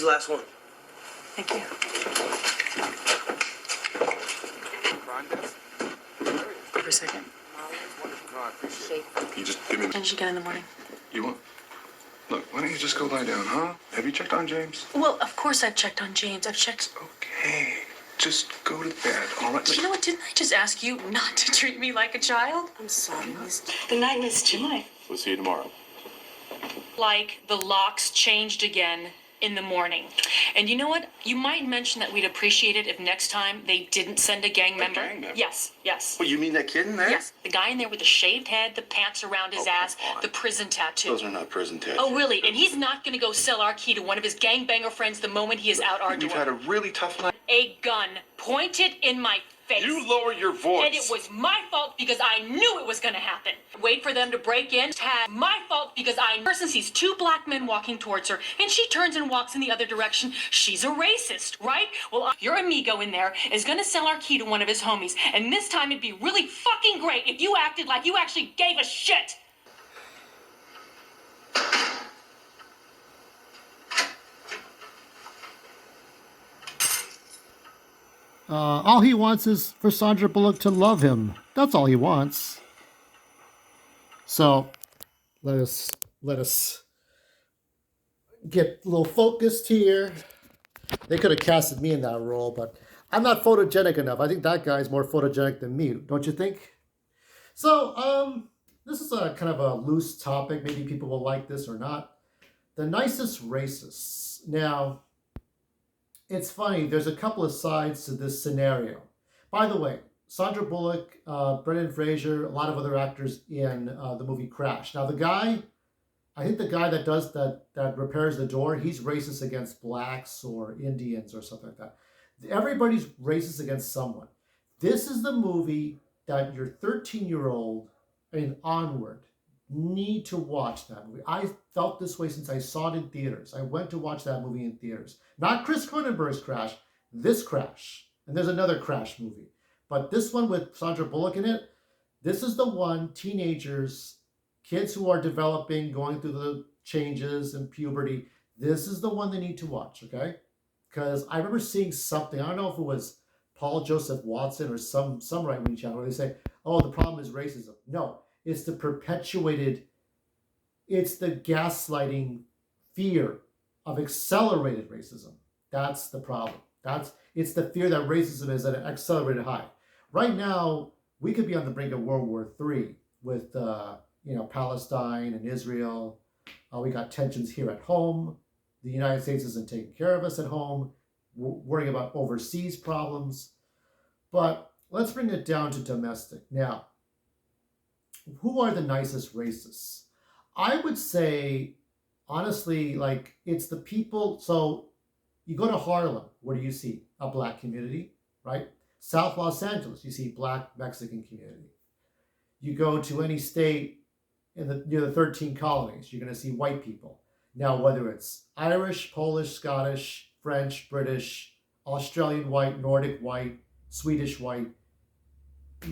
the last one. Thank you. For a second. You just give me. When did you get in the morning? You want? Look, why don't you just go lie down, huh? Have you checked on James? Well, of course I've checked on James. I've checked. Okay, just go to bed, all right? You know what? Didn't I just ask you not to treat me like a child? I'm sorry, Miss. Good night, Miss Joy. We'll see you tomorrow. Like the locks changed again in the morning. And you know what? You might mention that we'd appreciate it if next time they didn't send a gang member. gang member? Yes. Well, you mean that kid in there? Yes. The guy in there with the shaved head, the pants around his ass, come on. the prison tattoo. Those are not prison tattoos. Oh, really? And he's not going to go sell our key to one of his gangbanger friends the moment he is out our door. You've had a really tough night. A gun pointed in my face. You lower your voice. And it was my fault because I knew it was going to happen. Wait for them to break in. My fault because I person sees two black men walking towards her and she turns and walks in the other direction. She's a racist, right? Well, your amigo in there is going to sell our key to one of his homies. And this time it'd be really fucking great if you acted like you actually gave a shit. All he wants is for Sandra Bullock to love him. That's all he wants. So let us get a little focused here. They could have casted me in that role, but I'm not photogenic enough. I think that guy's more photogenic than me, don't you think? So this is a kind of a loose topic. Maybe people will like this or not. The nicest racists. Now, it's funny, there's a couple of sides to this scenario. By the way, Sandra Bullock, Brendan Fraser, a lot of other actors in the movie Crash. Now the guy, I think the guy that does that repairs the door, he's racist against blacks or Indians or something like that. Everybody's racist against someone. This is the movie that your 13-year-old and onward need to watch that movie. I felt this way since I saw it in theaters. I went to watch that movie in theaters. Not Chris Cronenberg's Crash, this Crash. And there's another Crash movie. But this one with Sandra Bullock in it, this is the one, teenagers, kids who are developing, going through the changes and puberty. This is the one they need to watch, okay? Because I remember seeing something, I don't know if it was Paul Joseph Watson or some right-wing channel where they say, oh, the problem is racism. No. It's the perpetuated, it's the gaslighting fear of accelerated racism. That's the problem. It's the fear that racism is at an accelerated high. Right now, we could be on the brink of World War III with, Palestine and Israel. We got tensions here at home. The United States isn't taking care of us at home. We're worrying about overseas problems. But let's bring it down to domestic. Now, who are the nicest racists? I would say, honestly, like, it's the people. So you go to Harlem, what do you see? A black community, right? South Los Angeles, you see black Mexican community. You go to any state near the 13 colonies, you're going to see white people. Now, whether it's Irish, Polish, Scottish, French, British, Australian white, Nordic white, Swedish white,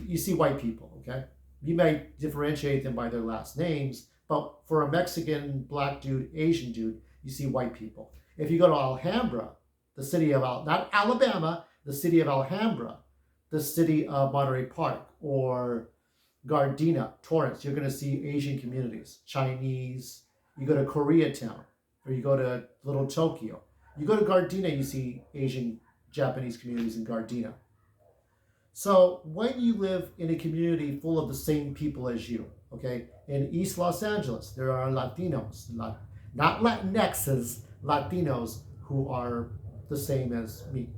you see white people, okay? You may differentiate them by their last names, but for a Mexican, black dude, Asian dude, you see white people. If you go to Alhambra, the city of, not Alabama, the city of Alhambra, the city of Monterey Park, or Gardena, Torrance, you're going to see Asian communities, Chinese. You go to Koreatown, or you go to Little Tokyo. You go to Gardena, you see Asian, Japanese communities in Gardena. So when you live in a community full of the same people as you, okay, in East Los Angeles, there are Latinos, not Latinxes, Latinos who are the same as me.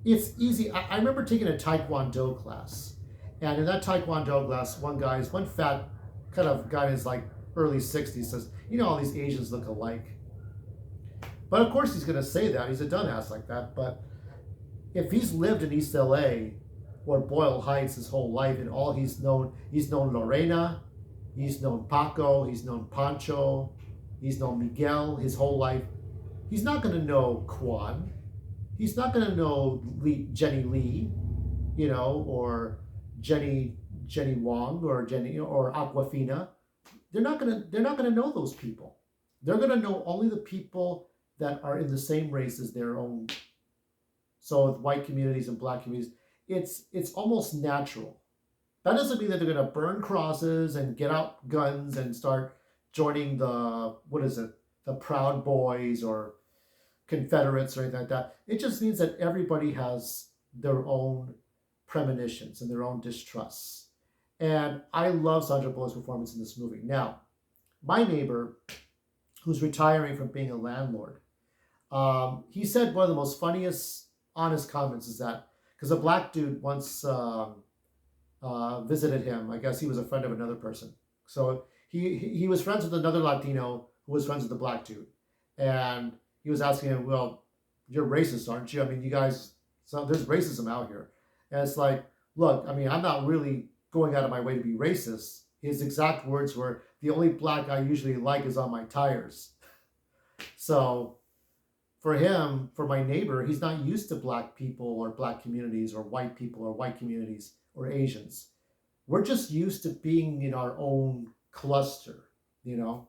It's easy. I remember taking a Taekwondo class, and in that Taekwondo class, one fat kind of guy in his like early 60s says, all these Asians look alike. But of course he's going to say that. He's a dumbass like that. But if he's lived in East LA or Boyle Heights his whole life, and all he's known Lorena, he's known Paco, he's known Pancho, he's known Miguel his whole life, he's not going to know Kwan. He's not going to know Jenny Lee, or Jenny Wong, or Jenny or Aquafina. They're not going to know those people. They're going to know only the people that are in the same race as their own. So with white communities and black communities, it's almost natural. That doesn't mean that they're going to burn crosses and get out guns and start joining the, what is it, the Proud Boys or Confederates or anything like that. It just means that everybody has their own premonitions and their own distrusts. And I love Sandra Bullock's performance in this movie. Now, my neighbor, who's retiring from being a landlord, he said one of the most funniest, honest comments is that, because a black dude once visited him. I guess he was a friend of another person. So he was friends with another Latino who was friends with the black dude. And he was asking him, well, you're racist, aren't you? I mean, you guys, so there's racism out here. And it's like, look, I mean, I'm not really going out of my way to be racist. His exact words were, the only black I usually like is on my tires. So for him, for my neighbor, he's not used to black people or black communities or white people or white communities or Asians. We're just used to being in our own cluster, you know.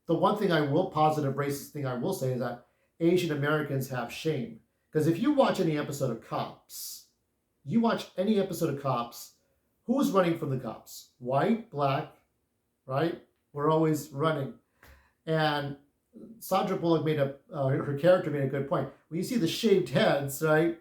The one thing positive racist thing I will say is that Asian Americans have shame. Because if you watch any episode of Cops, who's running from the cops? White, black, right? We're always running. And Sandra Bullock her character made a good point. When you see the shaved heads, right?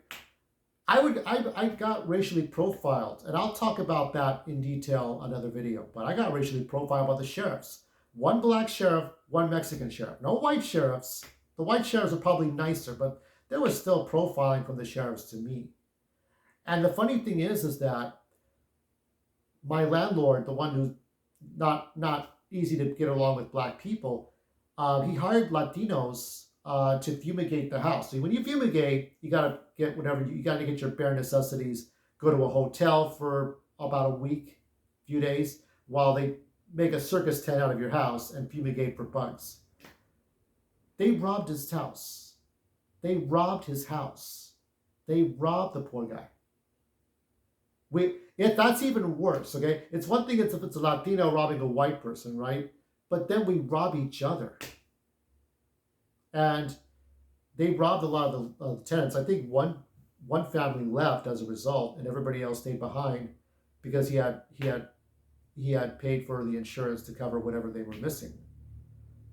I got racially profiled, and I'll talk about that in detail another video. But I got racially profiled by the sheriffs. One black sheriff, one Mexican sheriff. No white sheriffs. The white sheriffs are probably nicer, but there was still profiling from the sheriffs to me. And the funny thing is that my landlord, the one who's not easy to get along with black people, he hired Latinos to fumigate the house. So when you fumigate, you gotta get your bare necessities. Go to a hotel for about a week, few days, while they make a circus tent out of your house and fumigate for bugs. They robbed his house. They robbed his house. They robbed the poor guy. If that's even worse, okay? It's one thing if it's a Latino robbing a white person, right? But then we rob each other. And they robbed a lot of the tenants. I think one family left as a result, and everybody else stayed behind because he had paid for the insurance to cover whatever they were missing.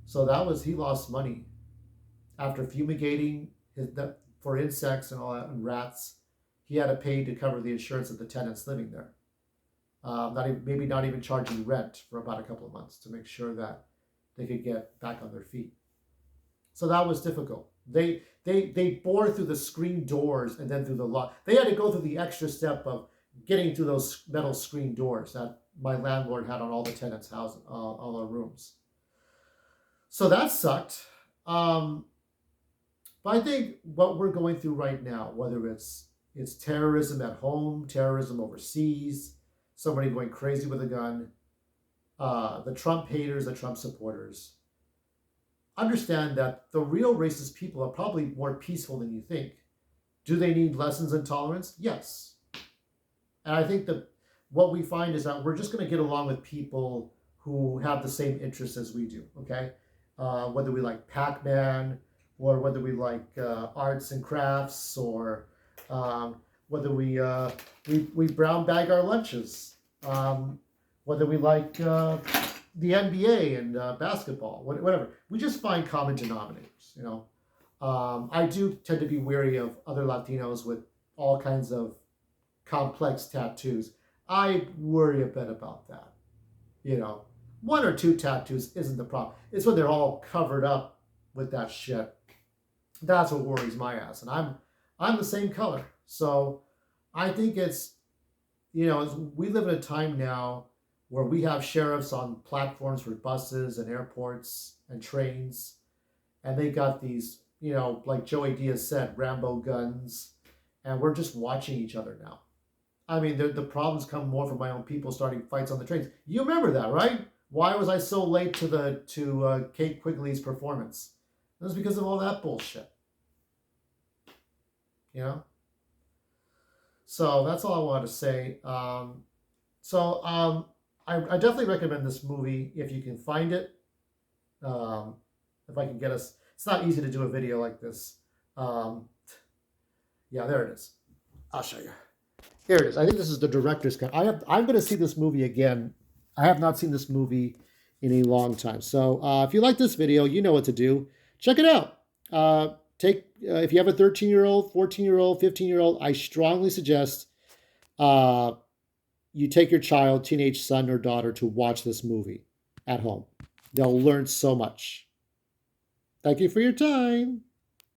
So he lost money after fumigating for insects and all that and rats. He had to pay to cover the insurance of the tenants living there. Maybe not even charging rent for about a couple of months to make sure that they could get back on their feet. So that was difficult. They bore through the screen doors and then through the lock. They had to go through the extra step of getting through those metal screen doors that my landlord had on all the tenants' houses, all our rooms. So that sucked. But I think what we're going through right now, whether it's terrorism at home, terrorism overseas, somebody going crazy with a gun, the Trump haters, the Trump supporters, understand that the real racist people are probably more peaceful than you think. Do they need lessons in tolerance? Yes. And I think that what we find is that we're just going to get along with people who have the same interests as we do, okay? Whether we like Pac-Man, or whether we like arts and crafts, or whether we brown bag our lunches, whether we like the NBA and basketball, whatever. We just find common denominators, you know. I do tend to be wary of other Latinos with all kinds of complex tattoos. I worry a bit about that, you know. 1 or 2 tattoos isn't the problem. It's when they're all covered up with that shit. That's what worries my ass. And I'm the same color. So I think it's, you know, we live in a time now where we have sheriffs on platforms for buses and airports and trains. And they got these, you know, like Joey Diaz said, Rambo guns. And we're just watching each other now. I mean, the problems come more from my own people starting fights on the trains. You remember that, right? Why was I so late to Kate Quigley's performance? It was because of all that bullshit. You know? So that's all I wanted to say. I definitely recommend this movie if you can find it. if I can get us. It's not easy to do a video like this. Yeah, there it is. I'll show you. Here it is. I think this is the director's cut. I'm going to see this movie again. I have not seen this movie in a long time. So if you like this video, you know what to do. Check it out. If you have a 13-year-old, 14-year-old, 15-year-old, I strongly suggest you take your child, teenage son or daughter to watch this movie at home. They'll learn so much. Thank you for your time.